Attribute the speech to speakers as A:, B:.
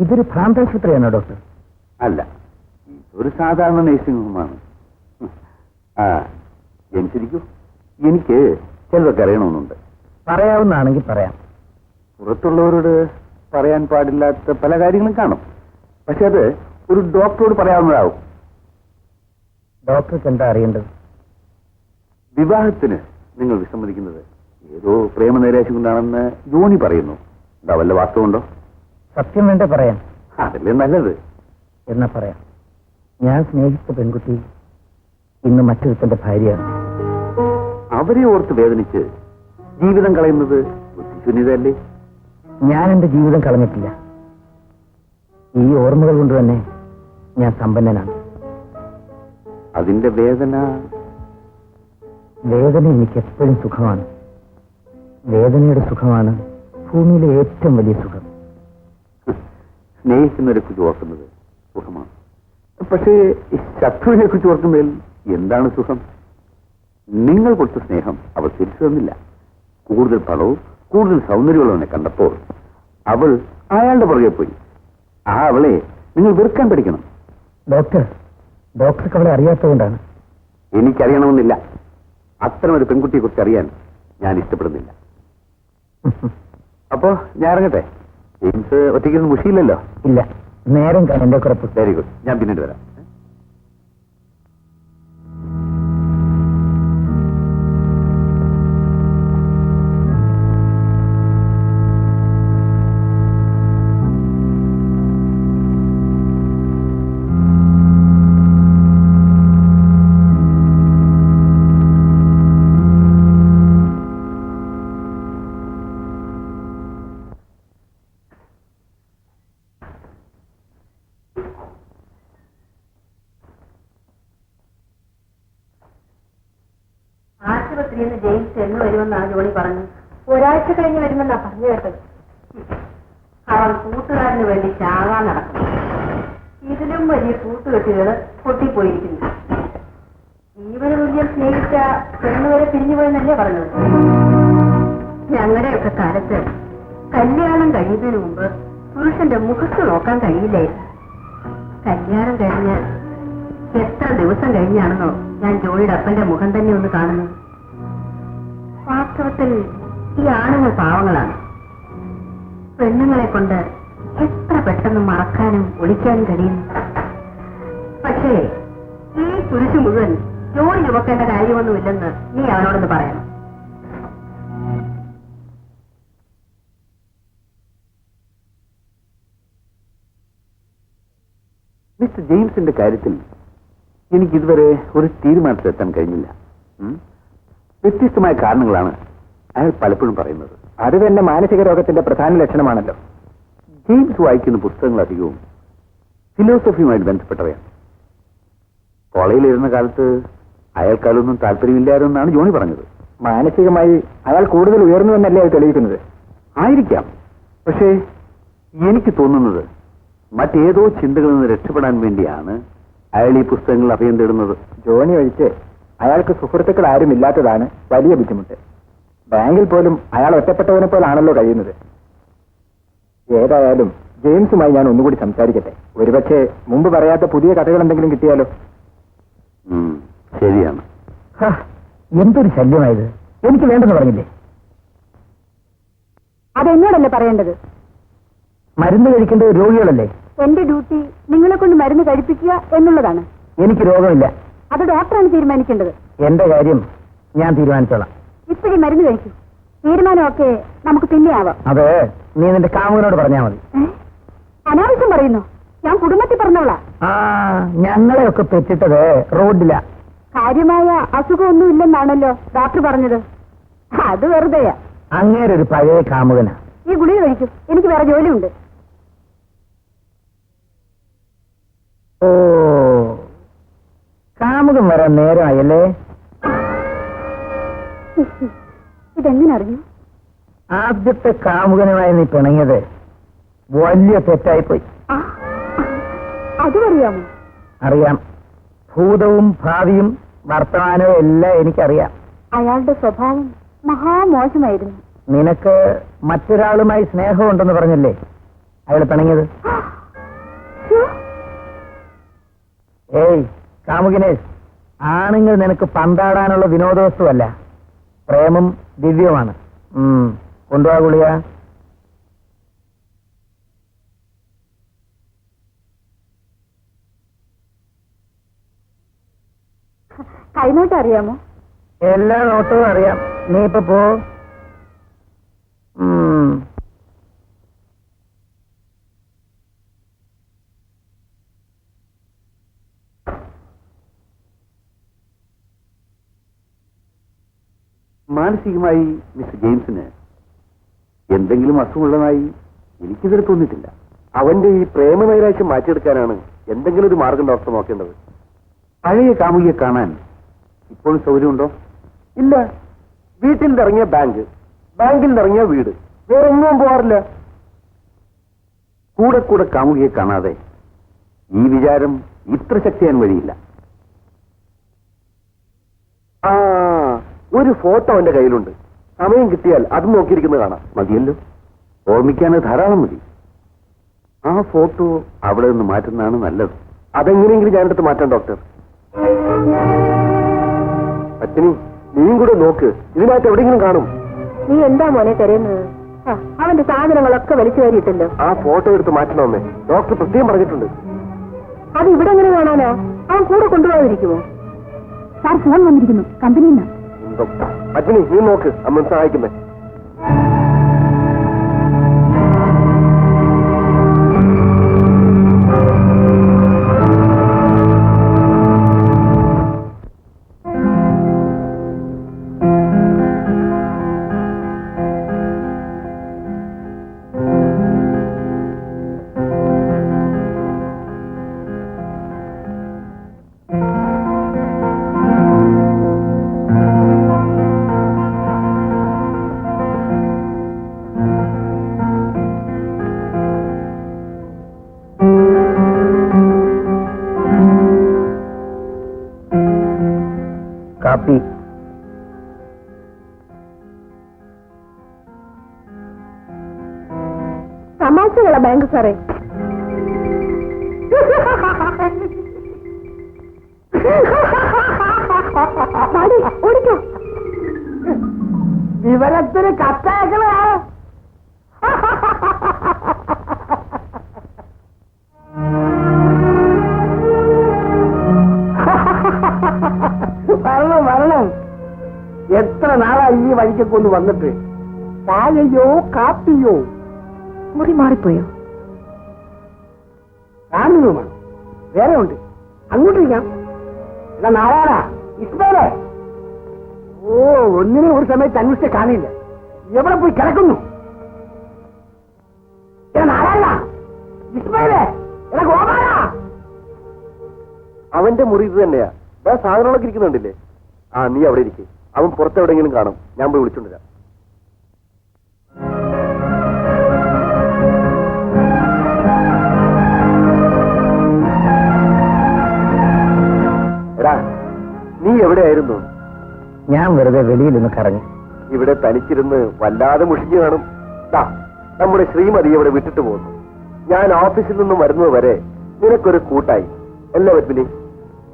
A: ഇതൊരു ഭ്രാന്താശുപത്രിയാണോ ഡോക്ടർ?
B: അല്ല, ഇതൊരു സാധാരണ നഴ്സിംഗ് ഹോമാണ്. ആ ജനിച്ചിരിക്കൂ. എനിക്ക് ചിലതൊക്കെ അറിയണമെന്നുണ്ട്.
A: പറയാവുന്നതാണെങ്കിൽ പറയാം.
B: പുറത്തുള്ളവരോട് പറയാൻ പാടില്ലാത്ത പല കാര്യങ്ങളും കാണും. പക്ഷെ അത് ഒരു ഡോക്ടറോട് പറയാവുന്നതാവും.
A: ഡോക്ടർക്ക് എന്താ അറിയേണ്ടത്?
B: വിവാഹത്തിന് നിങ്ങൾ വിസമ്മതിക്കുന്നത് ഏതോ പ്രേമനൈരാശ്യം കൊണ്ടാണെന്ന് ജോണി പറയുന്നു. എന്താ വല്ല വാസ്തവമുണ്ടോ?
A: സത്യം വേണ്ടേ പറയാൻ?
B: അതല്ലേ നല്ലത്.
A: എന്നാ പറയാം. ഞാൻ സ്നേഹിച്ച പെൺകുട്ടി ഇന്ന് മറ്റൊരുത്തന്റെ ഭാര്യയാണ്.
B: അവരെ ഓർത്ത് വേദനിച്ച് ജീവിതം കളയുന്നത് ബുദ്ധിശൂന്യതയല്ലേ?
A: ഞാൻ എന്റെ ജീവിതം കളഞ്ഞിട്ടില്ല. ഈ ഓർമ്മകൾ കൊണ്ട് തന്നെ ഞാൻ സമ്പന്നനാണ്.
B: അതിന്റെ വേദന
A: എനിക്ക് എപ്പോഴും സുഖമാണ്. വേദനയുടെ സുഖമാണ് ഭൂമിയിലെ ഏറ്റവും വലിയ സുഖം.
B: സ്നേഹിക്കുന്നവരെ കുറിച്ച് ഓർക്കുന്നത് സുഖമാണ്. പക്ഷേ ശത്രുവിനെ കുറിച്ച് ഓർക്കുന്നതിൽ എന്താണ് സുഖം? നിങ്ങൾ കൊടുത്ത സ്നേഹം അവർ തിരിച്ചു തന്നില്ല. കൂടുതൽ പണവും കൂടുതൽ സൗന്ദര്യമുള്ളവനെ കണ്ടപ്പോൾ അവൾ അയാളുടെ പുറകെ പോയി. ആ അവളെ നിങ്ങൾ വെറുക്കാൻ പഠിക്കണം.
A: ഡോക്ടർക്ക് അവളെ അറിയാത്തതുകൊണ്ടാണ്.
B: എനിക്കറിയണമെന്നില്ല. അത്തരം ഒരു പെൺകുട്ടിയെ കുറിച്ച് അറിയാൻ ഞാൻ ഇഷ്ടപ്പെടുന്നില്ല. അപ്പോ ഞാൻ ഇറങ്ങട്ടെ. ജെയിംസ് ഒറ്റയ്ക്കൊന്നും മുഷിയില്ലല്ലോ?
A: ഇല്ല, നേരം എന്റെ കുറപ്പ്.
B: Very good. ഞാൻ പിന്നീട് വരാം.
C: ആശുപത്രിയിൽ നിന്ന് ജെയിംസ് എന്ന് വരുമെന്നാണ് ജോണി പറഞ്ഞത്. ഒരാഴ്ച കഴിഞ്ഞ് വരുമെന്നാ പറഞ്ഞു കേട്ടത്. അവൻ കൂട്ടുകാരന് വേണ്ടി ചാകാൻ നടക്കുന്നു. ഇതിലും വലിയ കൂട്ടുകെട്ടുകള് പൊട്ടിപ്പോയിരിക്കുന്നു. ജീവന തുല്യം സ്നേഹിച്ച പെണ്ണുവരെ പിരിഞ്ഞുപോയെന്നല്ലേ പറഞ്ഞത്. ഞങ്ങളുടെയൊക്കെ കാലത്ത് കല്യാണം കഴിയുന്നതിന് മുമ്പ് പുരുഷന്റെ മുഖത്ത് നോക്കാൻ കഴിയില്ലായിരുന്നു. കല്യാണം കഴിഞ്ഞ് എത്ര ദിവസം കഴിഞ്ഞാണെന്നോ ഞാൻ ജോണിയുടെ അപ്പന്റെ മുഖം തന്നെ ഒന്ന് കാണുന്നത്. വാസ്തവത്തിൽ ഈ ആണുങ്ങൾ പാവങ്ങളാണ്. പെണ്ണുങ്ങളെ കൊണ്ട് എത്ര പെട്ടെന്ന് മറക്കാനും ഒളിക്കാനും കഴിയുന്നു. പക്ഷേ ഈ കുരിശു മുഴുവൻ ജോണി ചുമക്കേണ്ട കാര്യമൊന്നുമില്ലെന്ന് നീ അവനോടൊന്ന് പറയണം.
B: മിസ്റ്റർ ജെയിംസിന്റെ കാര്യത്തിൽ എനിക്കിതുവരെ ഒരു തീരുമാനത്തിലെത്താൻ കഴിഞ്ഞില്ല. വ്യത്യസ്തമായ കാരണങ്ങളാണ് അയാൾ പലപ്പോഴും പറയുന്നത്.
A: അത് തന്നെ മാനസിക രോഗത്തിന്റെ പ്രധാന ലക്ഷണമാണല്ലോ.
B: ജെയിംസ് വായിക്കുന്ന പുസ്തകങ്ങൾ അധികവും ഫിലോസഫിയുമായിട്ട് ബന്ധപ്പെട്ടവയാണ്. കോളേജിലിരുന്ന കാലത്ത് അയാൾക്കാലൊന്നും താല്പര്യമില്ലായിരുന്നാണ് ജോണി പറഞ്ഞത്.
A: മാനസികമായി അയാൾ കൂടുതൽ ഉയർന്നു എന്നല്ലേ അത് തെളിയിക്കുന്നത്?
B: ആയിരിക്കാം. പക്ഷേ എനിക്ക് തോന്നുന്നത് മറ്റേതോ ചിന്തകളിൽ നിന്ന് രക്ഷപ്പെടാൻ വേണ്ടിയാണ് അയാൾ ഈ പുസ്തകങ്ങൾ അഭയം തേടുന്നത്.
A: ജോണി ഒഴിച്ച് അയാൾക്ക് സുഹൃത്തുക്കൾ ആരും ഇല്ലാത്തതാണ് വലിയ ബുദ്ധിമുട്ട്. ബാങ്കിൽ പോലും അയാൾ ഒറ്റപ്പെട്ടവനെ പോലാണല്ലോ കഴിയുന്നത്. ഏതായാലും ജെയിംസുമായി ഞാൻ ഒന്നുകൂടി സംസാരിക്കട്ടെ. ഒരുപക്ഷെ മുമ്പ് പറയാത്ത പുതിയ കഥകൾ എന്തെങ്കിലും കിട്ടിയാലോ?
B: ശരിയാണ്.
A: എന്തൊരു ശല്യമായത്! എനിക്ക് വേണ്ടെന്ന് പറഞ്ഞില്ലേ?
C: അതെന്നോടല്ലേ പറയേണ്ടത്?
A: മരുന്ന് കഴിക്കേണ്ടത് രോഗികളല്ലേ?
C: എന്റെ ഡ്യൂട്ടി നിങ്ങളെ കൊണ്ട് മരുന്ന് കഴിപ്പിക്കുക എന്നുള്ളതാണ്.
A: എനിക്ക് രോഗമില്ല.
C: അത് ഡോക്ടറാണ് തീരുമാനിക്കേണ്ടത്.
A: എന്റെ കാര്യം ഞാൻ തീരുമാനിച്ചോളാം.
C: ഇപ്പോഴേ മരുന്ന് കഴിക്കൂ. തീരുമാനമൊക്കെ നമുക്ക് പിന്നെ ആവാം.
A: അത് നീ നിന്റെ കാമുകനോട് പറഞ്ഞാൽ മതി.
C: അനാവശ്യം പറയുന്നു. ഞാൻ കുടുംബത്തിൽ പറഞ്ഞോളാം.
A: ഞങ്ങളെയൊക്കെ പെറ്റിട്ടത് റോഡില.
C: കാര്യമായ അസുഖമൊന്നുമില്ലെന്നാണല്ലോ ഡോക്ടർ പറഞ്ഞത്. അത് വെറുതെയാ.
A: അങ്ങേരൊരു പഴയ കാമുകനാ.
C: ഈ ഗുളിക കഴിക്കൂ. എനിക്ക് വേറെ ജോലിയുണ്ട്.
A: ഓ, കാമുകൻ വരാൻ നേരമായല്ലേ?
C: ഇതെങ്ങനെ അറിഞ്ഞു?
A: ആദ്യത്തെ കാമുകനുമായി നീ പിണങ്ങിയത് വലിയ തെറ്റായിപ്പോയി.
C: അതുമറിയാമോ?
A: അറിയാം. ഭൂതവും ഭാവിയും വർത്തമാനവും എല്ലാം എനിക്കറിയാം.
C: അയാളുടെ സ്വഭാവം മഹാമോശമായിരുന്നു.
A: നിനക്ക് മറ്റൊരാളുമായി സ്നേഹമുണ്ടെന്ന് പറഞ്ഞല്ലേ? അയാൾ പിണങ്ങിയത്? ഏയ് കാമുകിനെ, ആണുങ്ങൾ നിനക്ക് പന്താടാനുള്ള വിനോദവസ്തുവല്ല, പ്രേമം ദിവ്യമാണ്. കൊണ്ടുപോവാ ഗുളിക.
C: കൈനോട്ട് അറിയാമോ?
A: എല്ലാ നോട്ടവും അറിയാം. നീ ഇപ്പൊ പോ.
B: മാനസികമായി മിസ്റ്റർ ജെയിംസിന് എന്തെങ്കിലും അസുഖമുള്ളതായി എനിക്കിതുവരെ തോന്നിയിട്ടില്ല. അവന്റെ ഈ പ്രേമനൈരാശ്യം മാറ്റിയെടുക്കാനാണ് എന്തെങ്കിലും ഒരു മാർഗം ഡോക്ടർ നോക്കേണ്ടത്. പഴയ കാമുകിയെ കാണാൻ ഇപ്പോഴും സൗകര്യമുണ്ടോ? ഇല്ല. വീട്ടിൽ നിന്നിറങ്ങിയ ബാങ്ക്, ബാങ്കിൽ നിന്നിറങ്ങിയ വീട്, വേറെ എങ്ങും പോകാറില്ല. കൂടെ കൂടെ കാമുകിയെ കാണാതെ ഈ വിചാരം ഇത്ര ശക്തിയാൻ വഴിയില്ല. ആ, ഒരു ഫോട്ടോ അവന്റെ കയ്യിലുണ്ട്. സമയം കിട്ടിയാൽ അത് നോക്കിയിരിക്കുന്നത് കാണാം. മതിയല്ലോ, ഓർമ്മിക്കാൻ ധാരാളം മതി. ആ ഫോട്ടോ അവിടെ നിന്ന് മാറ്റുന്നതാണ് നല്ലത്. അതെങ്ങനെയെങ്കിലും ഞാനെടുത്ത് മാറ്റാം ഡോക്ടർ. അച്ഛനി, നീയും കൂടെ നോക്ക്, ഇതിനകത്ത് എവിടെയെങ്കിലും കാണും.
C: നീ എന്താ മോനെ തരുന്നത്? അവന്റെ സാധനങ്ങളൊക്കെ വലിച്ചു കയറിയിട്ടല്ലോ.
B: ആ ഫോട്ടോ എടുത്ത് മാറ്റണമെന്നേ ഡോക്ടർ പ്രത്യേകം പറഞ്ഞിട്ടുണ്ട്.
C: അത് ഇവിടെ എങ്ങനെ കാണാനാ? അവൻ കൂടെ കൊണ്ടുപോകാതിരിക്കുമോ? സാർ, ഫോൺ വന്നിരിക്കുന്നു, കമ്പനിയിൽ.
B: അച്ഛനി, നീ നോക്ക്, അമ്മ സഹായിക്കുന്നേ.
A: കാപ്പി.
C: തമാശകള ബാങ്ക് സാറേ. ഓടിക്കോ.
A: വിവരത്തിന് കത്താക്കളാ. വരണം വരണം. എത്ര നാളായി ഈ വഴിക്കൊക്കെ ഒന്ന് വന്നിട്ട്. ചായയോ കാപ്പിയോ?
C: മുറി മാറിപ്പോയോ?
A: കാണുന്നുമാണ്, വേറെ ഉണ്ട്. അങ്ങോട്ടിരിക്കാം. എന്നാ നാരായണ, ഇസ്മേലേ. ഓ, ഒന്നിനും ഒരു സമയത്ത് അന്വേഷിച്ച് കാണില്ല. എവിടെ പോയി കിടക്കുന്നു? നാരായണ, ഇസ്മേലേ, എടാ ഗോപാല.
B: അവന്റെ മുറി ഇത് തന്നെയാ. സാധനങ്ങളൊക്കെ ഇരിക്കുന്നുണ്ടില്ലേ? ആ, നീ അവിടെ ഇരിക്കും. അവൻ പുറത്തെവിടെയെങ്കിലും കാണും. ഞാൻ പോയി വിളിച്ചോണ്ടിരാം. എടാ, നീ എവിടെയായിരുന്നു?
A: ഞാൻ വെറുതെ വെളിയിൽ നിന്ന് കറങ്ങി.
B: ഇവിടെ തനിച്ചിരുന്ന് വല്ലാതെ മുഷിഞ്ഞു കാണും. നമ്മുടെ ശ്രീമതി ഇവിടെ വിട്ടിട്ട് പോകുന്നു. ഞാൻ ഓഫീസിൽ നിന്നും വരുന്നത് വരെ നിനക്കൊരു കൂട്ടായി. എല്ലാ പത്മിനി.